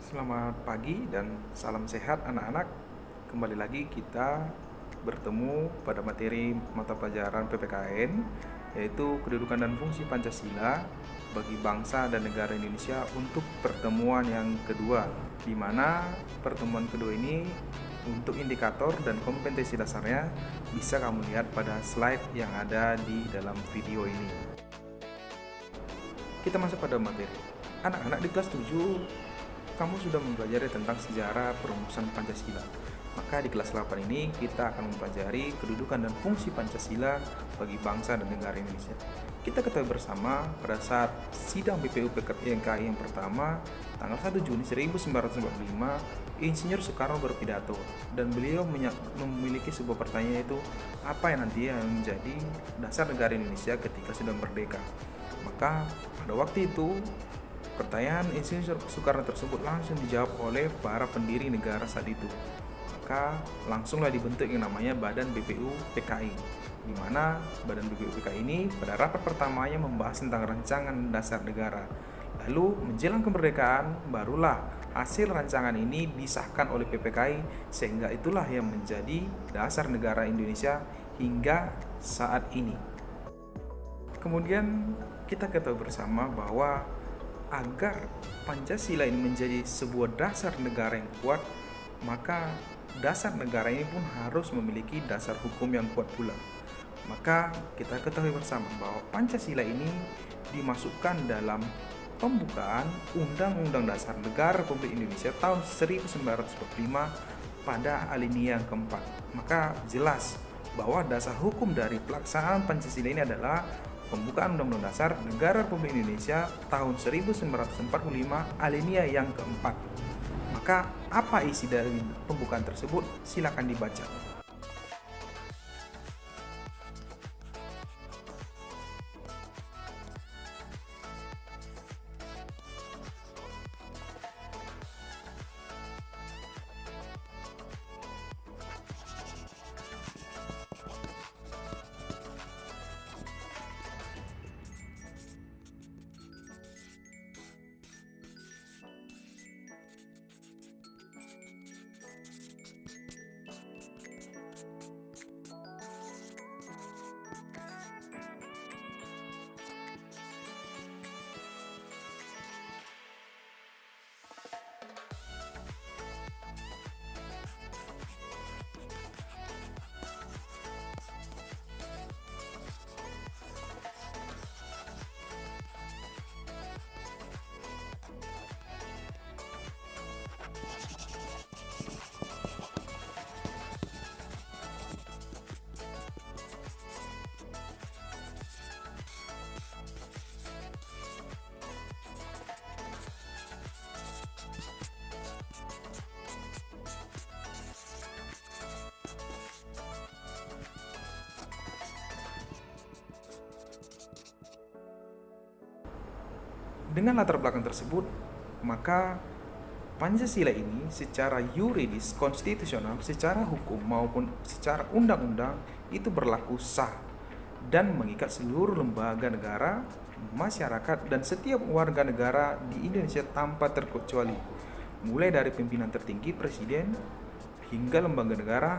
Selamat pagi dan salam sehat anak-anak. Kembali lagi kita bertemu pada materi mata pelajaran PPKN, yaitu kedudukan dan fungsi Pancasila bagi bangsa dan negara Indonesia untuk pertemuan yang kedua, di mana pertemuan kedua ini untuk indikator dan kompetensi dasarnya bisa kamu lihat pada slide yang ada di dalam video ini. Kita masuk pada materi. Anak-anak di kelas 7, kamu sudah mempelajari tentang sejarah perumusan Pancasila. Maka di kelas 8 ini kita akan mempelajari kedudukan dan fungsi Pancasila bagi bangsa dan negara Indonesia. Kita ketahui bersama pada saat sidang BPU PKI yang pertama tanggal 1 Juni 1945, Insinyur Soekarno berpidato dan beliau memiliki sebuah pertanyaan, yaitu apa yang nanti yang menjadi dasar negara Indonesia ketika sudah merdeka. Maka pada waktu itu pertanyaan Insinyur Soekarno tersebut langsung dijawab oleh para pendiri negara saat itu. Maka langsunglah dibentuk yang namanya Badan BPU PKI, di mana Badan BPU PKI ini pada rapat pertamanya membahas tentang rancangan dasar negara. Lalu menjelang kemerdekaan barulah hasil rancangan ini disahkan oleh PPKI, sehingga itulah yang menjadi dasar negara Indonesia hingga saat ini. Kemudian kita ketahui bersama bahwa agar Pancasila ini menjadi sebuah dasar negara yang kuat, maka dasar negara ini pun harus memiliki dasar hukum yang kuat pula. Maka kita ketahui bersama bahwa Pancasila ini dimasukkan dalam pembukaan Undang-Undang Dasar Negara Republik Indonesia tahun 1945 pada alinea yang keempat. Maka jelas bahwa dasar hukum dari pelaksanaan Pancasila ini adalah pembukaan Undang-Undang Dasar Negara Republik Indonesia tahun 1945 alinea yang keempat. Maka apa isi dari pembukaan tersebut? Silakan dibaca. Dengan latar belakang tersebut, maka Pancasila ini secara yuridis konstitusional, secara hukum maupun secara undang-undang itu berlaku sah dan mengikat seluruh lembaga negara, masyarakat, dan setiap warga negara di Indonesia tanpa terkecuali, mulai dari pimpinan tertinggi presiden hingga lembaga negara,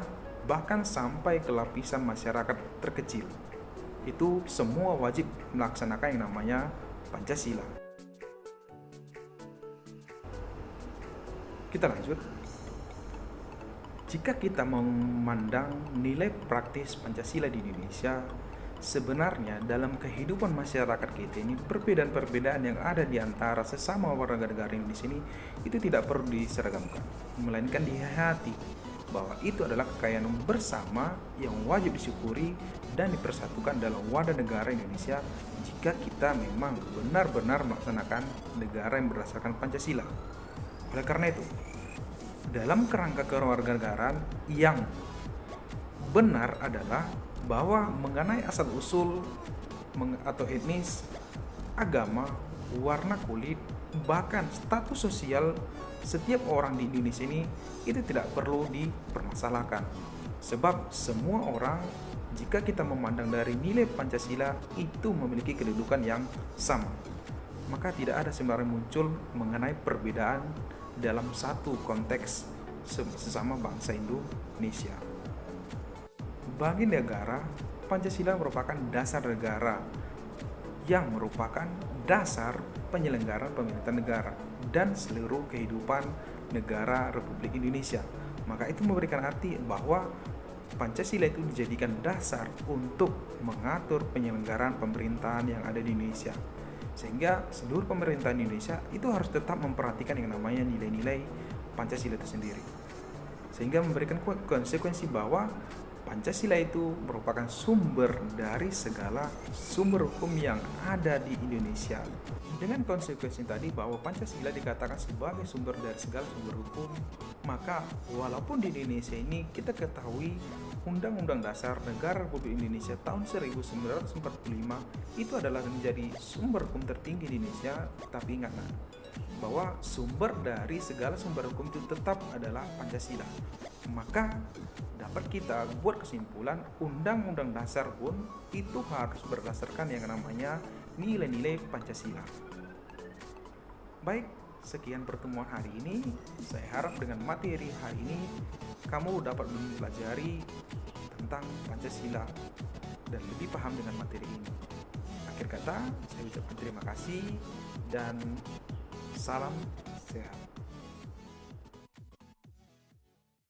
bahkan sampai ke lapisan masyarakat terkecil. Itu semua wajib melaksanakan yang namanya Pancasila. Kita lanjut. Jika kita memandang nilai praktis Pancasila di Indonesia, sebenarnya dalam kehidupan masyarakat kita ini, perbedaan-perbedaan yang ada di antara sesama warga negara Indonesia ini itu tidak perlu diseragamkan, melainkan dihayati bahwa itu adalah kekayaan bersama yang wajib disyukuri dan dipersatukan dalam wadah negara Indonesia jika kita memang benar-benar melaksanakan negara yang berdasarkan Pancasila. Oleh karena itu, dalam kerangka kewarganegaraan yang benar adalah bahwa mengenai asal-usul atau etnis, agama, warna kulit, bahkan status sosial setiap orang di Indonesia ini itu tidak perlu dipermasalahkan. Sebab semua orang, jika kita memandang dari nilai Pancasila, itu memiliki kedudukan yang sama. Maka tidak ada sembarang muncul mengenai perbedaan dalam satu konteks sesama bangsa Indonesia. Bagi negara, Pancasila merupakan dasar negara yang merupakan dasar penyelenggaraan pemerintahan negara dan seluruh kehidupan negara Republik Indonesia. Maka itu memberikan arti bahwa Pancasila itu dijadikan dasar untuk mengatur penyelenggaraan pemerintahan yang ada di Indonesia. Sehingga seluruh pemerintahan Indonesia itu harus tetap memperhatikan yang namanya nilai-nilai Pancasila itu sendiri. Sehingga memberikan konsekuensi bahwa Pancasila itu merupakan sumber dari segala sumber hukum yang ada di Indonesia. Dengan konsekuensi tadi bahwa Pancasila dikatakan sebagai sumber dari segala sumber hukum, maka walaupun di Indonesia ini kita ketahui Undang-Undang Dasar Negara Republik Indonesia tahun 1945 itu adalah menjadi sumber hukum tertinggi di Indonesia, tapi ingatlah bahwa sumber dari segala sumber hukum itu tetap adalah Pancasila. Maka dapat kita buat kesimpulan Undang-Undang Dasar pun itu harus berdasarkan yang namanya nilai-nilai Pancasila. Baik, sekian pertemuan hari ini. Saya harap dengan materi hari ini kamu dapat mempelajari tentang Pancasila dan lebih paham dengan materi ini. Akhir kata, saya ucapkan terima kasih dan salam sehat.